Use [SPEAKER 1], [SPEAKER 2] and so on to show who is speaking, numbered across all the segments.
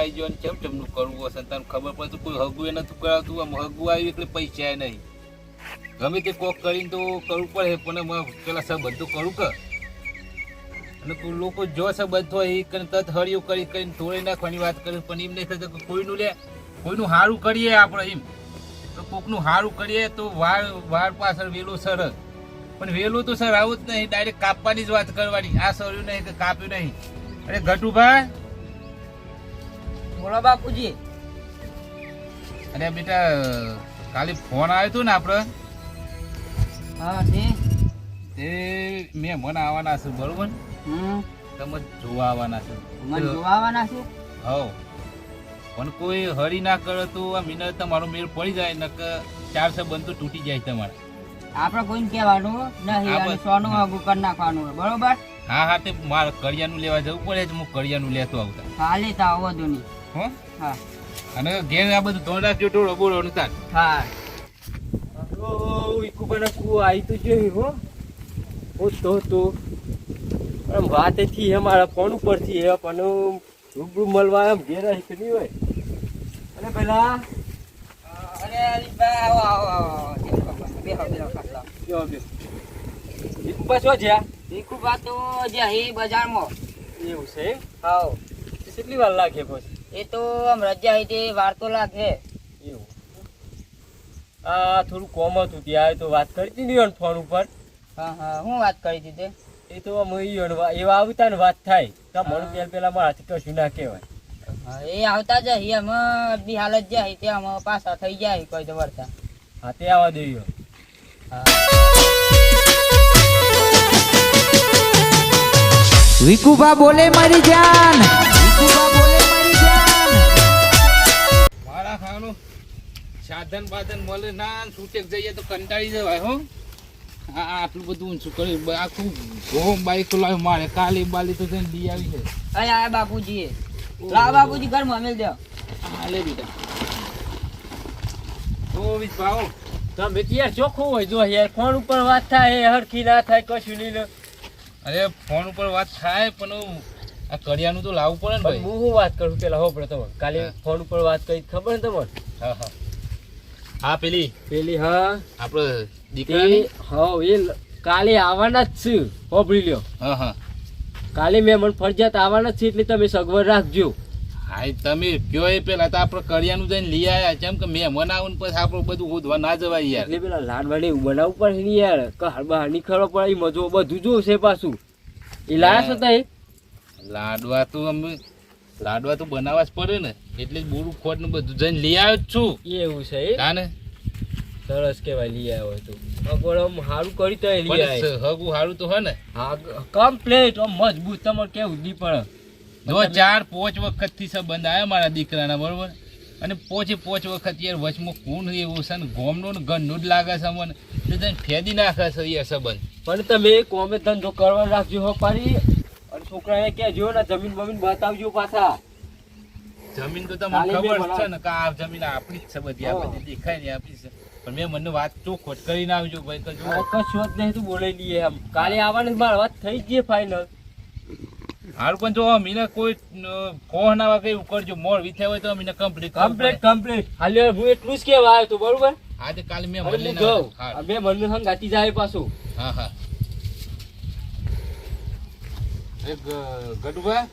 [SPEAKER 1] આવી ગયો ને ચમનું કરવું હશે તને ખબર પડે તો કોઈ હગું એ નતું કરાવતું આમ હગું આવ્યું એટલે પૈસા નહીં ગમે તે કોક કરીને તો કરવું પડે પણ પેલા સબ બધું કરું કે અને લોકો જો સંબંધ હોય એ તત હળિયું કરીને તોડી નાખવાની વાત કરે પણ એમ નહીં થતું કે કોઈનું સારું કરીએ આપણે એમ તો કોકનું સારું કરીએ તો વાર પાછળ વેલું સરસ પણ વેલું તો સર આવું જ નહીં ડાયરેક્ટ કાપવાની જ વાત કરવાની આ સર્યું નહીં કે કાપ્યું નહીં અરે ઘટુભાઈ
[SPEAKER 2] બોલો બાપુજી
[SPEAKER 1] અરે બેટા કાલે ફોન આવ્યો હતો ને આપણે
[SPEAKER 2] હા
[SPEAKER 1] તે મેં મને આવવાના છું બરોબર તમે જોવા આવવાના છો
[SPEAKER 2] મને જોવા આવવાના છે
[SPEAKER 1] હવ પણ કોઈ હરી ના કરે તો આ મિનર તમારો મેળ પડી જાય ને કે 400 બંધ તો તૂટી જાય તમારે
[SPEAKER 2] આપણે કોઈને કહેવાનું નહીં અને સોનું આગું કરી નાખવાનું બરોબર
[SPEAKER 1] હા હા તે મારે કડિયાનું લેવા જવું પડે છે હું કડિયાનું લેતો આવતા
[SPEAKER 2] હાલે તો આવો દો નહીં
[SPEAKER 1] હો
[SPEAKER 2] હા
[SPEAKER 1] અને ઘેર આ બધું ધોન રાખજો ટોળો બોલો ને તાર
[SPEAKER 2] હા
[SPEAKER 3] ઈકુબાના કુ આવી તો જોઈ હો તો વાત થી અમારા ફોન ઉપરથી હે પણ રૂબરૂ મળવા એમ ઘેર કે નહીં હોય અને પેલા
[SPEAKER 2] અરે અલીભાઈ આવો આવો આવો બેહો ખાટલા
[SPEAKER 3] ઈકુબા શું છે
[SPEAKER 2] ઈકુબા તો જે હે બજારમાં
[SPEAKER 3] એવું છે
[SPEAKER 2] હાવ
[SPEAKER 3] કેટલી વાર લાગે પછી
[SPEAKER 2] એ તો આમ રજા હે તે વાર તો લાગે
[SPEAKER 3] એવું આ થોડું કોમ હતું ત્યાં તો વાત કરી હતી ને ફોન ઉપર
[SPEAKER 2] હા હા હું વાત કરી હતી તે
[SPEAKER 3] એ તો એવા આવતા ને વાત થાય તો મને પેલા મારાથી કશું ના કહેવાય
[SPEAKER 2] એ આવતા જાય અમે બી હાલત જાય તે અમે પાછા થઈ જાય કોઈ તો વર્તા
[SPEAKER 3] હા તે આવવા દઈએ
[SPEAKER 4] વિકુબા બોલે મારી જાન વિકુબા બોલે મારી જાન
[SPEAKER 1] મારા ખાવાનું સાધન બાધન મળે ના છૂટેક જઈએ તો કંટાળી જવાય હો આ આટલું બધું ઊંચું કર્યું આખું ઘોમ બાઈક લાવ્યું મારે કાલી બાલી તો જઈને દી આવી છે
[SPEAKER 2] અરે આ બાપુજી લા બાપુજી ઘરમાં મેલ દો
[SPEAKER 1] હાલે બેટા ઓ વિસ ભાવ
[SPEAKER 3] તમે યાર ચોખ્ખું હોય જો યાર ફોન ઉપર વાત થાય હરખી ના થાય કશું નહીં
[SPEAKER 1] અરે ફોન ઉપર વાત થાય પણ આ કડિયાનું તો લાવવું પડે ને ભાઈ
[SPEAKER 3] હું વાત કરું પેલા હો પડે તમારે કાલે ફોન ઉપર વાત કરી ખબર ને તમારે
[SPEAKER 1] હા હા હા પેલી
[SPEAKER 3] હા
[SPEAKER 1] આપણે દીકરાની
[SPEAKER 3] હા એ કાલે આવવાના જ છે હોભળી લ્યો
[SPEAKER 1] હા હા
[SPEAKER 3] કાલે મેં મને ફરજિયાત આવવાના જ છે એટલે તમે સગવડ રાખજો
[SPEAKER 1] હા તમે કયો એ પેલા તો આપણે કડિયાનું જઈને લઈ આવ્યા જેમ કે મેં મનાવું ને પછી આપણે બધું ગોધવા ના જવાય યાર
[SPEAKER 3] એટલે પેલા લાડવાને એવું બનાવવું પડે ને યાર કે બહાર નીકળવા પડે મજો બધું જોશે પાછું એ લાયા હતા એ
[SPEAKER 1] લાડવા તો બનાવવા જ પડે ને એટલે જ બોરું ખોટ ને બધું જઈને લઈ આવ્યો જ છું
[SPEAKER 3] એવું છે
[SPEAKER 1] હા ને
[SPEAKER 3] સરસ કેવાય લઈ આવ્યો તો સારું કરી તો લઈ આવ્યો
[SPEAKER 1] હગું સારું તો હે ને
[SPEAKER 3] હા કમ્પ્લીટ મજબૂત તમારે કેવું દી પડે
[SPEAKER 1] જો 4-5 વખત થી સંબંધ આવ્યા મારા દીકરાના બરોબર અને 5 વખત યાર વચમાં કોણ એવું છે ને ગોમનો ને ગંદનું જ લાગે છે મને એટલે જઈને ફેદી નાખે છે યાર સંબંધ
[SPEAKER 3] પણ તમે કોમે ધંધો કરવા રાખજો હો પારી અને છોકરાને કહેજો ને જમીન બમીન બતાવજો પાછા
[SPEAKER 1] જમીન તો તમને ખબર છે ને કે આ જમીન આપણી જ છે બધી આ બધી દેખાય ને આપણી છે પણ મેં મને વાત ચોખોટ કરીને આવજો ભાઈ તો જો
[SPEAKER 3] કશું જ નહીં તું બોલાઈ લઈએ એમ કાલે આવવાની મારી વાત થઈ ગઈ ફાઇનલ
[SPEAKER 1] હારું પણ જો મીને કોઈ ફોન ના કઈ કરજો મોર વિથ્યા હોય તો મીને કમ્પ્લીટ
[SPEAKER 3] હાલ્યો હું એટલું જ કહેવા આવ્યો તો બરોબર
[SPEAKER 1] આજે કાલે મેં
[SPEAKER 3] બે મને હંગ ગાતી જાય પાછું
[SPEAKER 1] હા હા એક ગટુભાઈ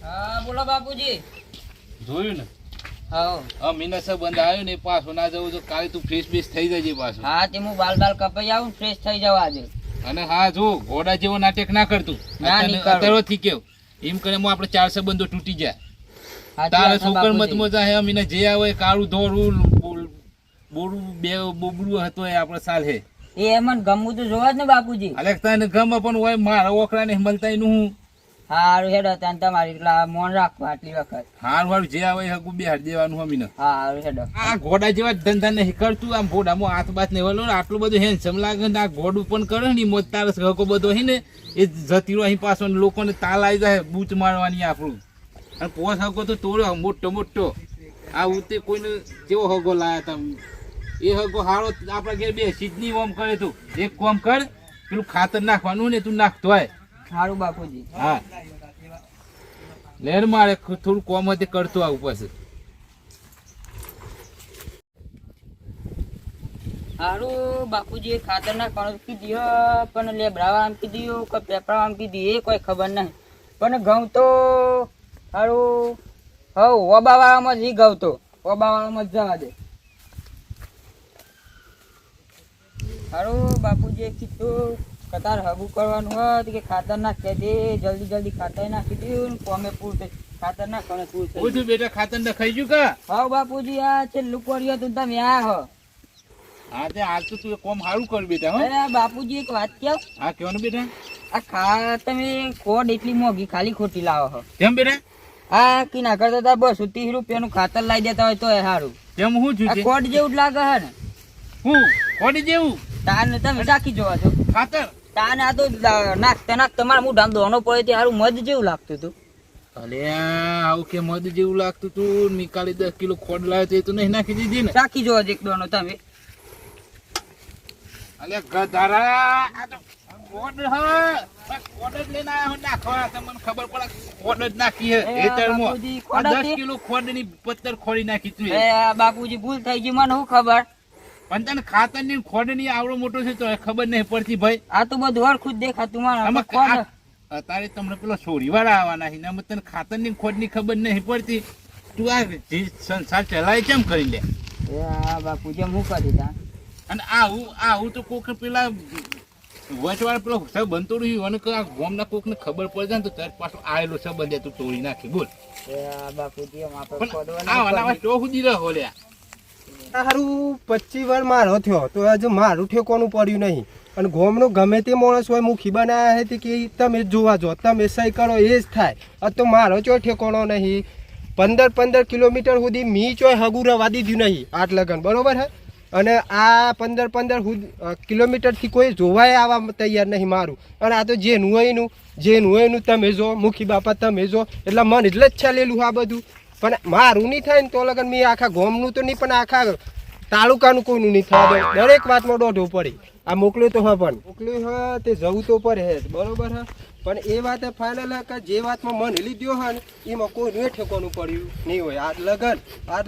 [SPEAKER 2] હા બોલો બાપુજી
[SPEAKER 1] જોયું ને
[SPEAKER 2] હા
[SPEAKER 1] મીના સંબંધ આવ્યો ને પાછો ના જવું તો કાલે તું ફ્રેશ બેશ થઈ જજે પાછો
[SPEAKER 2] હા તે હું બાલ કપાઈ આવું ફ્રેશ થઈ જાવ આજે
[SPEAKER 1] અને હા જો ઘોડા જેવો નાટક ના કરતું અત્યારે થી કેવું એમ કરે આપણે 400 બંધો તૂટી જાય તારે છોકર મત મજા હે અમીને જે આવે કાળું ધોળું બોરું બે બોબડું હતો એ આપણે સાલ હે
[SPEAKER 2] એ મન ગમવું તો જોવા જ ને બાપુજી
[SPEAKER 1] અલે તને ગમે પણ હોય મારા ઓકરા ને મળતા નું હું
[SPEAKER 2] હારું હેડો તને તમારી મોન રાખવા આટલી વખત
[SPEAKER 1] હારું જે આવે હગું બે હાથ દેવાનું અમીને
[SPEAKER 2] હારું હેડો
[SPEAKER 1] આ ઘોડા જેવા ધંધા નહીં કરતું આમ ઘોડામાં હાથ બાથ નહીં વળો આટલું બધું હેન્ડસમ લાગે ને આ ઘોડું પણ કરે ને મોજ તારસ હકો બધો હે ને એ જતીરો અહીં પાછો લોકોને તાલ આવી જાય બૂચ મારવાની આપણું અને પોસ હકો તો તોડ્યો મોટો આ ઉતે કોઈને કેવો હગો લાયા તમે એ હગો હારો આપણા ઘેર બે સિદ્ધની ઓમ કરે તું એક કોમ કર પેલું ખાતર નાખવાનું ને તું નાખતો હોય
[SPEAKER 2] સારું બાપુજી
[SPEAKER 1] હા લેર મારે થોડું કોમ હતી કરતો આવું પછી.
[SPEAKER 2] હારું બાપુજી ખાતર ના કણક કીધી પણ લેબડાવા આમ કીધું કે પેપરા આમ કીધી એ કોઈ ખબર નહીં પણ ઘઉં તો હારું હવ ઓબાવાળામાં જ ઘઉં તો ઓબાવાળામાં જ જવા દે. હારું બાપુજીએ કીધું કતાર હગું કરવાનું હોય કે ખાતર નાખી દે જલ્દી જલ્દી ખાતર નાખી દઉં કોમે પૂરતે ખાતર ના કણે પૂરતે.
[SPEAKER 1] ઓછું બેટા ખાતર ને ખાઈ ગયું કા?
[SPEAKER 2] હા બાપુજી આ છેલ્લું કર્યું તું તમે આ હો.
[SPEAKER 1] હા તે હાલ તો તું કોમ સારું કર બેટા. હો
[SPEAKER 2] અરે બાપુજી એક વાત કહો.
[SPEAKER 1] હા કેવાનું બેટા?
[SPEAKER 2] આ તમે ખોડ એટલી મોંઘી ખાલી ખોટી લાવો છો.
[SPEAKER 1] કેમ બેટા?
[SPEAKER 2] આ કિના કરતા તા 230 રૂપિયાનું ખાતર લાવી દેતા હોય તો એ સારું.
[SPEAKER 1] કેમ હું છું
[SPEAKER 2] આ ખોડ જેવું જ લાગે હે ને.
[SPEAKER 1] હું કોડી જેવું
[SPEAKER 2] તાન તમે ચાખી જોવા છો
[SPEAKER 1] ખાતર?
[SPEAKER 2] તાન આ તો નાખતા તમારા મોઢામાં દોનો પડે તે સારું મધ જેવું લાગતું હતું.
[SPEAKER 1] અલે આવું કે મધ જેવું લાગતું તું. નિકાળી 10 કિલો ખોડ લાવ્યો તો એ તો નહીં નાખી દીધી ને?
[SPEAKER 2] ચાખી જોવા એક દોનો તમે.
[SPEAKER 1] અલે ગધારા આ તો ખોડ હ ખોડ જ લઈને આયા હો નાખવા. તમને ખબર પડે ખોડ જ નાખી હે એ તરમો.
[SPEAKER 2] બાપુજી, ખોડ
[SPEAKER 1] 10 કિલો ખોડ ની પત્તર ખોડી નાખી તું.
[SPEAKER 2] બાપુજી ભૂલ થઈ ગઈ મને શું ખબર.
[SPEAKER 1] પણ તને ખાતર ની ખોડ ની આવડો મોટો છે તો ખબર નહીં પડતી ભાઈ.
[SPEAKER 2] આ તો બધું હરખું જ દેખાતું મને
[SPEAKER 1] આમાં
[SPEAKER 2] ખોડ.
[SPEAKER 1] અત્યારે તમને પેલો છોડી વાળા આવવાના છે ને આમાં તને ખાતર ની ખોડ ની ખબર નહીં પડતી. તું આ સંસાર ચલાય કેમ કરી લે?
[SPEAKER 2] બાપુજી હું કરી તા.
[SPEAKER 1] અને આવું તો કોક પેલા વચવાળ પેલો સબ બનતો રહ્યું અને આ ગામના કોક ને ખબર પડે ને તો તાર પાછો આવેલો સંબંધ તું તોડી નાખી. બોલ
[SPEAKER 2] બાપુજી
[SPEAKER 1] પણ આ તો સુધી રહો લ્યા.
[SPEAKER 3] સારું 25 વાર મારો થયો તો હજુ મારું ઠેકોનું પડ્યું નહીં. અને ગોમનું ગમે તે માણસ હોય મુખી બનાવ્યા હતી કે તમે જોવા જો તમે સહી કરો એ જ થાય. તો મારો ચો ઠેકોનો નહીં. 15 કિલોમીટર સુધી મી ચોય હગું રવા દીધું નહીં આટ લગન બરોબર હે. અને આ 15 કિલોમીટરથી કોઈ જોવાય આવવા તૈયાર નહીં મારું. અને આ તો જેનું હોય એનું તમે જો મુખી બાપા તમે જો એટલે મન એટલે જ ચાલેલું આ બધું. પણ મારું નહીં થાય ને તો લગન મેં આખા ગામનું તો નહીં પણ આખા તાલુકાનું કોઈનું નહીં થવા દે. દરેક વાતમાં દોઢવું પડે. આ મોકલ્યું તો હા પણ મોકલ્યું હા તે જવું તો પડે હે બરોબર હા. પણ એ વાત ફાઇનલ હે કે જે વાતમાં મન લીધો હોય ને એમાં કોઈનું ઠેકોનું પડ્યું નહીં હોય. આજ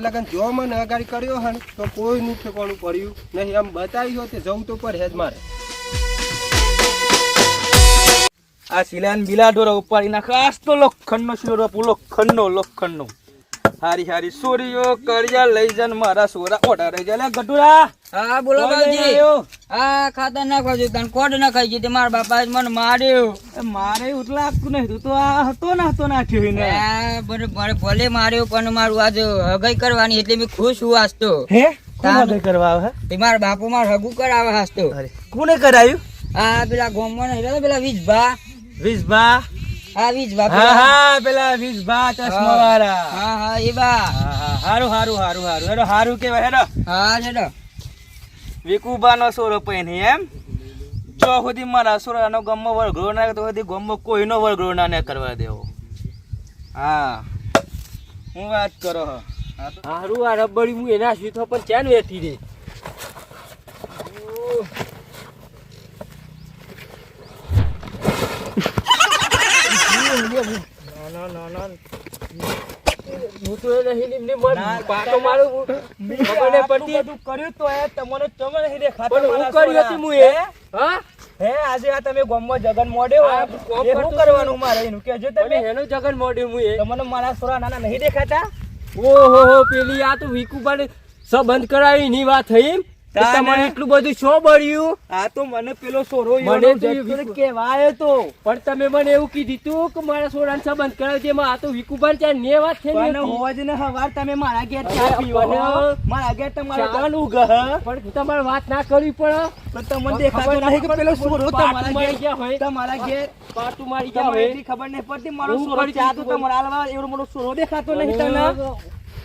[SPEAKER 3] લગન જો મને આગાડી કર્યો હોય ને તો કોઈનું ઠેકોનું પડ્યું નહીં. આમ બતાવી હોય તે જવું તો પડે જ મારે.
[SPEAKER 5] આ સિલાન બિલા ડોરા ઉપાડી નાખ. આજ તો લોખંડનો શિલો લોખંડનો હારી હારી સોરીઓ કરિયા લઈ જન મારા સોરા ઓઢા રહી જાય. ગટુરા
[SPEAKER 2] હા બોલો બાપુજી. આ ખાતર નાખવા જો તને ખોડ ના ખાઈ ગઈ તે મારા બાપા મને માર્યો.
[SPEAKER 5] મારે એટલું લાગતું નહીં. તું તો આ હતો નાખ્યો ને.
[SPEAKER 2] ભલે માર્યો પણ મારું આજ હગાઈ કરવાની એટલે મેં ખુશ હું આજ તો.
[SPEAKER 5] હે કોને કરવા આવે?
[SPEAKER 2] તે મારા બાપુ મારું હગું કરાવે હાસ તો.
[SPEAKER 5] કોને કરાયું?
[SPEAKER 2] આ પેલા ગોમમાં નહીં પેલા
[SPEAKER 5] વીજભા
[SPEAKER 2] હા વીજભા.
[SPEAKER 5] હા પેલા વીજભા ચશ્મા વાળા.
[SPEAKER 2] હા એ બા.
[SPEAKER 5] હારું કેવાય હેડો.
[SPEAKER 2] હા હેડો.
[SPEAKER 5] વિકુબા નો સોરો પહેની એમ જો સુધી મારા સોરાનો ગમમાં વળગડો ના તો સુધી ગમમાં કોઈનો વળગડો ના કરવા દેવો. હા હું વાત કરો
[SPEAKER 3] સારું આ રબડી હું એના સીધો પણ ચાન વેઠી દે. હું તો નહીં પાટો મારું ખબર પડતી
[SPEAKER 5] કર્યું તો એ તમને તમે નહીં દેખાતા.
[SPEAKER 3] પણ હું કર્યું હતું હું એ હા
[SPEAKER 5] હે આજે આ તમે ગોમમાં જગન મોડ્યો એ શું કરવાનું મારે એનું કેજો તમે.
[SPEAKER 3] એનું જગન મોડ્યું હું એ
[SPEAKER 5] તમને મારા સોરા નાના નહીં દેખાતા?
[SPEAKER 3] ઓહો પેલી આ તો વિકુબાને સંબંધ કરાવી ની વાત થઈ. તમારે એટલું બધું શો બળ્યું?
[SPEAKER 5] આ તો મને પેલો સોરો
[SPEAKER 3] મને
[SPEAKER 5] કેવાય તો
[SPEAKER 3] પણ તમે મને એવું કીધું તું કે મારા સોરાને સંબંધ કરાવી દે. આ તો વિકુબાન ત્યાં ને વાત થઈ
[SPEAKER 5] હોજ ને હવાર તમે મારા ઘેર ચા પીવો મારા ઘેર તમારા ચાન ઉગહ
[SPEAKER 3] પણ તમારે વાત ના કરવી પડે.
[SPEAKER 5] પણ તમને દેખાતો નહીં કે પેલો સોરો તમારા ઘેર
[SPEAKER 3] ગયા હોય
[SPEAKER 5] તમારા ઘેર
[SPEAKER 3] પાટું મારી ગયા હોય
[SPEAKER 5] એટલી ખબર નહીં પડતી. મારો સોરો ચા તો તમારા હાલવા એવડો મોટો સોરો દેખાતો નહીં તમને.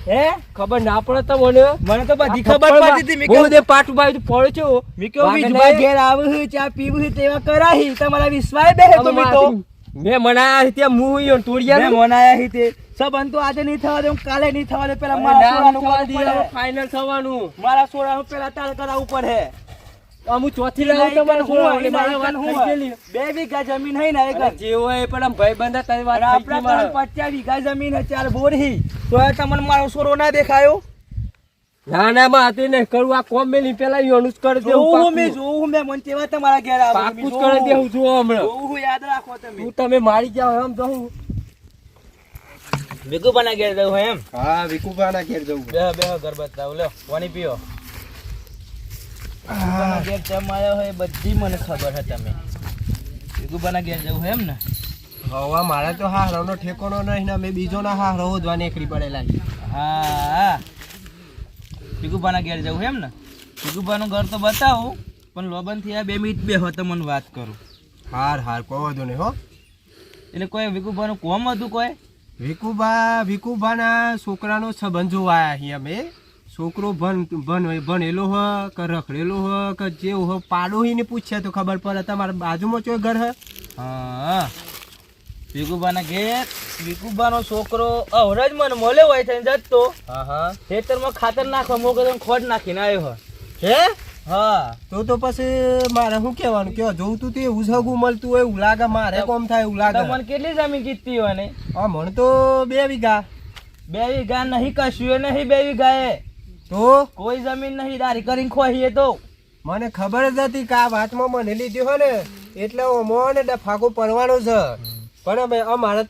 [SPEAKER 5] હે
[SPEAKER 3] ખબર ના પડે તમને?
[SPEAKER 5] મને તો બધી ખબર પડતી હતી. મેં
[SPEAKER 3] બહુ દે પાટું બાઈ પડ્યો છો.
[SPEAKER 5] મેં કેવું વીજભાઈ ઘેર આવું ચા પીવું તેવા કરાહી તમારા વિશ્વાસ બે તો મેં તો
[SPEAKER 3] મેં મનાયા ત્યાં હું તોડિયા
[SPEAKER 5] મેં મનાયા તે સંબંધ તો આજે નહીં થવા દે કાલે નહીં થવા દે. પેલા મારા સોરાનું
[SPEAKER 3] ફાઇનલ થવાનું.
[SPEAKER 5] મારા સોરાનું પેલા તાલ કરાવવું પડે.
[SPEAKER 3] અમુ ચોથી લાવું તમારે
[SPEAKER 5] હું
[SPEAKER 3] એટલે મારી વાત થઈ ગયેલી.
[SPEAKER 5] 2 વીઘા જમીન હે ને
[SPEAKER 3] અરે જે હોય પણ આમ ભાઈબંધ હતા, તારી વાત થઈ ગઈ મારે.
[SPEAKER 5] 50 વીઘા જમીન હે, 4 બોર હી, તો તમને મારો સોરો ના દેખાયો?
[SPEAKER 3] ના ના માં હતી ને કરું આ કોમ મેલી પેલા યોનું જ કરી દેવું
[SPEAKER 5] જોઉં મેં મન કેવા તમારા ઘેર આવો
[SPEAKER 3] પાકું જ કરી દેવું છું હમણાં.
[SPEAKER 5] જોઉં યાદ રાખો તમે.
[SPEAKER 3] તું તમે મારી જાવ એમ જવું.
[SPEAKER 5] વિકુબાના ઘેર જવું હોય એમ?
[SPEAKER 3] હા વિકુભાના ઘેર જવું.
[SPEAKER 5] બે ઘર બતાવ, લ્યો પાણી પીઓ. વિકુબાના ઘેર ચમ આવ્યો હોય એ બધી મને ખબર છે. તમે વિકુબાના ઘેર જવું હોય એમ ને?
[SPEAKER 3] હવા મારે તો હારવનો ઠેકોનો નહીં ને અમે બીજો ના હાર હોદવા નીકળી પડેલા છીએ.
[SPEAKER 5] હા, વિકુબાના ઘેર જવું એમ ને? વિકુબાનું ઘર તો બતાવું, પણ લોબન થી 2 મિનિટ બેહો તો મને વાત કરું.
[SPEAKER 3] હાર કોઈ વાંધો નહીં હો.
[SPEAKER 5] એટલે કોઈ વિકુબાનું કોમ હતું કોઈ?
[SPEAKER 3] વિકુભાના છોકરાનો સંબંધ જોવા આયા છીએ અમે. છોકરો ભણેલો હ કે રખડેલો હ કે જેવું હ પાડોહીને પૂછ્યા તો ખબર પડે. તમારા બાજુમાં ચોય ઘર હે?
[SPEAKER 5] હા, વિકુબાના ઘેર વિકુબાનો છોકરો અવરજ મને મળ્યો હોય છે જતો.
[SPEAKER 3] હા
[SPEAKER 5] ખેતરમાં ખાતર નાખવા મોકલો તો ખોટ નાખીને આવ્યો
[SPEAKER 3] હે?
[SPEAKER 5] હા,
[SPEAKER 3] તો પછી મારે શું કહેવાનું કે જોઉં તું તે એવું સગું મળતું હોય એવું લાગે. મારે કોમ થાય એવું લાગે.
[SPEAKER 5] તમને કેટલી જમીન જીતતી હોય ને?
[SPEAKER 3] હા મને તો 2 વીઘા.
[SPEAKER 5] 2 વીઘા નહીં, કશું નહીં. 2 વીઘા એ
[SPEAKER 3] તો
[SPEAKER 5] કોઈ જમીન નહીં, દારી કરીને ખોઈએ તો.
[SPEAKER 3] મને ખબર જ હતી કે આ વાતમાં મને લીધી હોય ને એટલે મોને ડફાકો પડવાનો છે. પણ હવે અમારે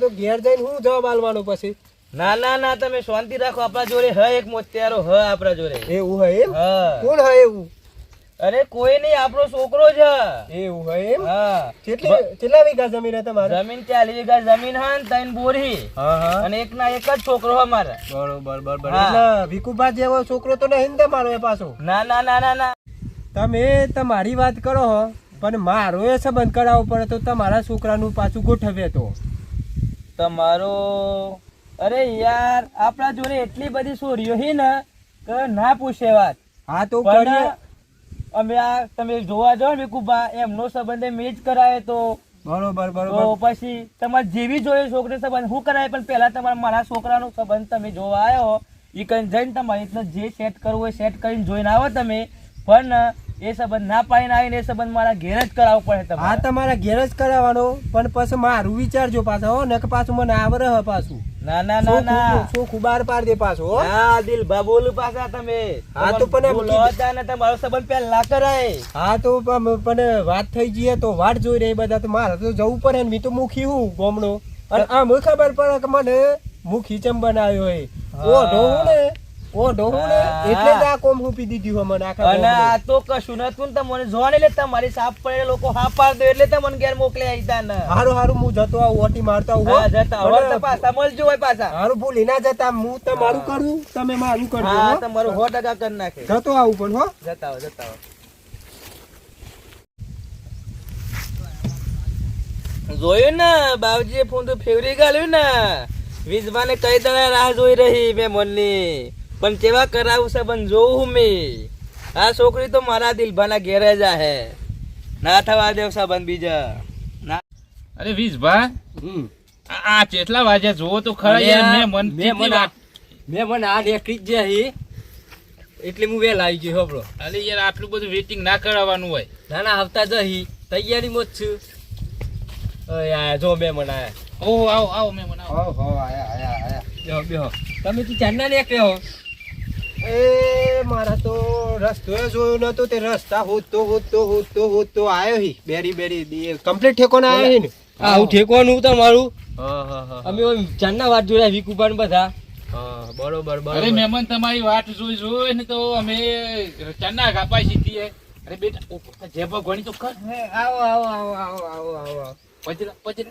[SPEAKER 3] તો ઘેર જઈને હું જવાબ આલવાનો પછી.
[SPEAKER 5] ના તમે શાંતિ રાખો. આપણા જોડે હ એક મોત્યારો હ આપણા જોડે.
[SPEAKER 3] એવું હે એમ?
[SPEAKER 5] હા.
[SPEAKER 3] કોણ હે એવું?
[SPEAKER 5] અરે કોઈ નહીં, આપણો છોકરો છે.
[SPEAKER 3] એવું હે એમ?
[SPEAKER 5] હા.
[SPEAKER 3] કેટલા વીઘા જમીન હે તમારે?
[SPEAKER 5] જમીન 40 વીઘા જમીન હે ને 3 બોર હી.
[SPEAKER 3] હા
[SPEAKER 5] અને એક ના એક જ છોકરો હે મારે.
[SPEAKER 3] બરોબર.
[SPEAKER 5] હા.
[SPEAKER 3] એટલે વિકુભા જેવો છોકરો તો નહીં ને તમારો એ પાછો?
[SPEAKER 5] ના.
[SPEAKER 3] તમે તમારી વાત કરો હો, પણ મારો એ સંબંધ કરાવવો પડે તો તમારા છોકરાનું પાછું ગોઠવે તો.
[SPEAKER 5] તમારો અરે યાર આપણા જોડે એટલી બધી સોરીઓ હી ને કે ના પૂછે વાત.
[SPEAKER 3] હા તો
[SPEAKER 5] પણ
[SPEAKER 3] કરીએ.
[SPEAKER 5] અમે આ તમે જોવા જાઓ ને વિકુબા, એમનો સંબંધ મેં જ કરાવે તો
[SPEAKER 3] બરોબર
[SPEAKER 5] તો પછી તમારે જેવી જોઈએ છોકરી સંબંધ હું કરાય, પણ પહેલા તમારે મારા છોકરાનો સંબંધ તમે જોવા આવ્યો એ કઈ જઈને તમારી રીતના જે સેટ કરવું હોય સેટ કરીને જોઈને આવો તમે. પણ એ સંબંધ ના પાડીને આવીને એ સંબંધ મારા ઘેર જ કરાવવો પડે તમારે.
[SPEAKER 3] હા તમારા ઘેર જ કરાવવાનો, પણ પછી મારું વિચારજો પાછા હો, ને કે પાછું મને આવરે હ પાછું.
[SPEAKER 5] ના
[SPEAKER 3] શું ખુબાર પાડ દે પાછો હો.
[SPEAKER 5] હા દિલભા બોલું પાછા તમે.
[SPEAKER 3] હા તો પણ
[SPEAKER 5] બોલો હતા ને તમારો સંબંધ પહેલા કરાય.
[SPEAKER 3] હા તો પણ વાત થઈ જઈએ તો વાટ જોઈ રહી બધા. તો મારે તો જવું પડે ને. મેં તો મુખી હું ગોમડો, અને આમ ખબર પડે કે મને મુખી ચમ બનાવ્યો હોય. ઓઢો હું ને એટલે જ આ કોમ હું પી દીધી હોય મને આખા.
[SPEAKER 5] અને આ તો કશું નતું ને તમને જોવા નહીં, એટલે તમારી સાપ પડે લોકો હા પાડ દો એટલે તમને ઘેર મોકલે આઈતા ને.
[SPEAKER 3] હારું હું જતો આવું ઓટી મારતા આવું.
[SPEAKER 5] હા જતા હવે તો પાછા મળજો હોય પાછા.
[SPEAKER 3] હારું ભૂલી ના જતા. હું તમારું કરું તમે મારું કરજો.
[SPEAKER 5] હા તમારું 100% કરી નાખે.
[SPEAKER 3] જતો આવું પણ હો.
[SPEAKER 5] જતા હો. જોયું ને બાવજીએ ફોન ફેવરી ગાલ્યું ને. વિજવાને કઈ દણા રાહ જોઈ રહી મેં મનની, પણ કેવા કરાવું છે પણ જોઉં મેં. આ છોકરી તો મારા દિલભાના ઘેરે જ હે. ના થવા દેવ સાબન બીજા ના.
[SPEAKER 1] અરે વીસભા, આ કેટલા વાગ્યા જોવો તો ખરા યાર.
[SPEAKER 3] મેં મને આ દેખી જ જાય એટલે હું વેલા આવી ગયો હબળો.
[SPEAKER 1] અરે યાર આટલું બધું વેટિંગ ના કરાવવાનું હોય.
[SPEAKER 3] ના આવતા જઈ તૈયારીમાં જ છું. જો મેં મને આયા.
[SPEAKER 1] ઓ આવો મેં
[SPEAKER 3] આયા. બેહો. તમે તો ચાંદના નીકળ્યા હો. એ મારા તો રસ્તો જોયો નતો. તે રસ્તા હોતો આવ્યો હી. બેરી કમ્પ્લીટ ઠેકોના આવ્યો હી ને. આવું ઠેકવાનું તમારું. અમે ચાંદના વાત જોયા વિકુબાન બધા. બરોબર.
[SPEAKER 1] અરે મહેમાન તમારી વાટ જોઈ ને તો અમે ચાંદના કાપા સીધી. અરે બેટા જે ભગવાન તો કર.
[SPEAKER 3] આવો.
[SPEAKER 1] પછી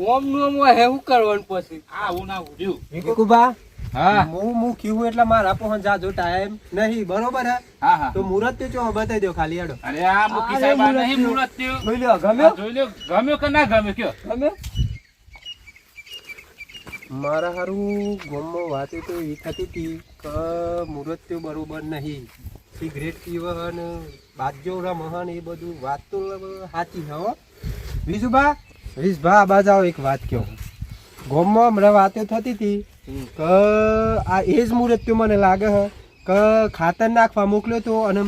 [SPEAKER 3] ઓમ નું હે શું કરવાનું પછી?
[SPEAKER 1] આવું ના ઉડ્યું
[SPEAKER 3] વિકુબા.
[SPEAKER 1] હા
[SPEAKER 3] હું કીધું એટલે મારા પહોંચ જાજો ટાઈમ નહીં. બરોબર હે?
[SPEAKER 1] હા
[SPEAKER 3] તો મુહૂર્ત તો બતાવી દો ખાલી હેડો.
[SPEAKER 1] અરે આ મુકી સાહેબ આ નહીં મુરત થયું.
[SPEAKER 3] જોઈ લ્યો. ગમ્યો?
[SPEAKER 1] જોઈ લ્યો ગમ્યો કે ના ગમ્યો કયો?
[SPEAKER 3] ગમ્યો? મારા હારું ગામમાં વાત તો એ થતી હતી કે મુહૂર્ત તો બરોબર નહીં. સિગરેટ પીવા ને બાજો રમહન એ બધું વાત તો સાચી હો. વિશભા આ બાજુ આવો એક વાત કહો. ગામમાં હમણાં વાતો થતી હતી કે આ એ જ મુહૂર્ત મને લાગે છે કે ખાતર નાખવા મોકલ્યો તો અને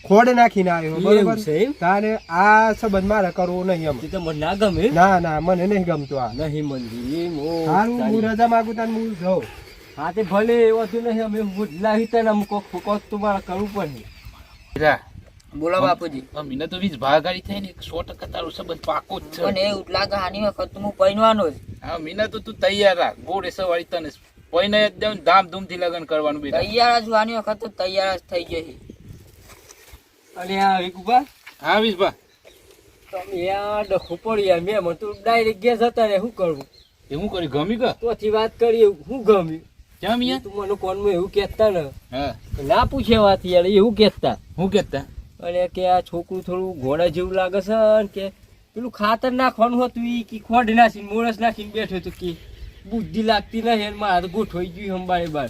[SPEAKER 6] ખોડ નાખીને આવ્યો
[SPEAKER 3] એવું
[SPEAKER 6] બરોબર
[SPEAKER 3] છે એમ?
[SPEAKER 6] તારે આ સંબંધ મારે કરવો નહીં એમ
[SPEAKER 3] તે તો મને ના ગમે.
[SPEAKER 6] ના મને નહીં ગમતું આ
[SPEAKER 3] નહીં મંજૂરી હું
[SPEAKER 6] હારું હું
[SPEAKER 3] તારી-
[SPEAKER 6] રજા માંગુ તાર હું જાઉં
[SPEAKER 3] હા તે ભલે એવું હતું નહીં અમે લાવી તને અમુક કોક તો મારે કરવું પડે.
[SPEAKER 2] બોલો બાપુજી.
[SPEAKER 1] મીના તો વીજ ભાગાડી થઈ ને 100% તારો સંબંધ પાકો જ છે
[SPEAKER 2] મને એવું જ લાગે આની વખત હું પૈણવાનો જ.
[SPEAKER 1] હા મીના તો તું તૈયાર રાખ ગોળ એસર વાળી તને કોઈને એકદમ ધામધૂમથી લગ્ન કરવાનું બેટા
[SPEAKER 2] તૈયાર જ છું, આની વખત તો તૈયાર જ થઈ જશે.
[SPEAKER 3] અને આ વિકુબા
[SPEAKER 1] હા વીજભા
[SPEAKER 3] તમે આ ડખો પડી યાર મેં મને તો ડાયરેક્ટ ગેસ હતા ને શું કરવું
[SPEAKER 1] એ હું કરી ગમી કે
[SPEAKER 3] તોથી વાત કરી શું ગમ્યું
[SPEAKER 1] કેમ યાર
[SPEAKER 3] તું મને કોનમાં એવું કહેતા ને
[SPEAKER 1] હા
[SPEAKER 3] ના પૂછે વાત યાર એવું કહેતા
[SPEAKER 1] હું કેતા
[SPEAKER 3] અને કે આ છોકરું થોડું ઘોડા જેવું લાગે છે ને કે પેલું ખાતર નાખવાનું હતું ઈ કે ખોડ નાખીને મોરસ નાખીને બેઠો તો કે બુદ્ધિ લાગતી નહીં અને મારા તો ગોઠવાઈ ગયું અંબાડે બાર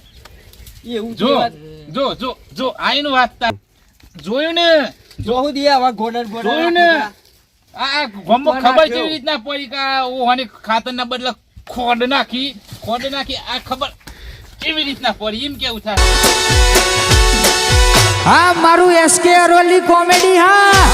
[SPEAKER 3] એવું
[SPEAKER 1] જો
[SPEAKER 3] જે વાત-
[SPEAKER 1] જો જો જો આઈનું વાત તા જોયું ને
[SPEAKER 3] જો સુધી આવા ઘોડા ને ઘોડા
[SPEAKER 1] જોયું ને
[SPEAKER 3] નાખતા.
[SPEAKER 1] આ ગમો ખબર કેવી રીતના પડી કે ઓહાની ખાતરના બદલે ખોડ નાખી આ ખબર કેવી રીતના પડી એમ કેવું થાય
[SPEAKER 4] હા મારું SK અરવલ્લી કોમેડી હા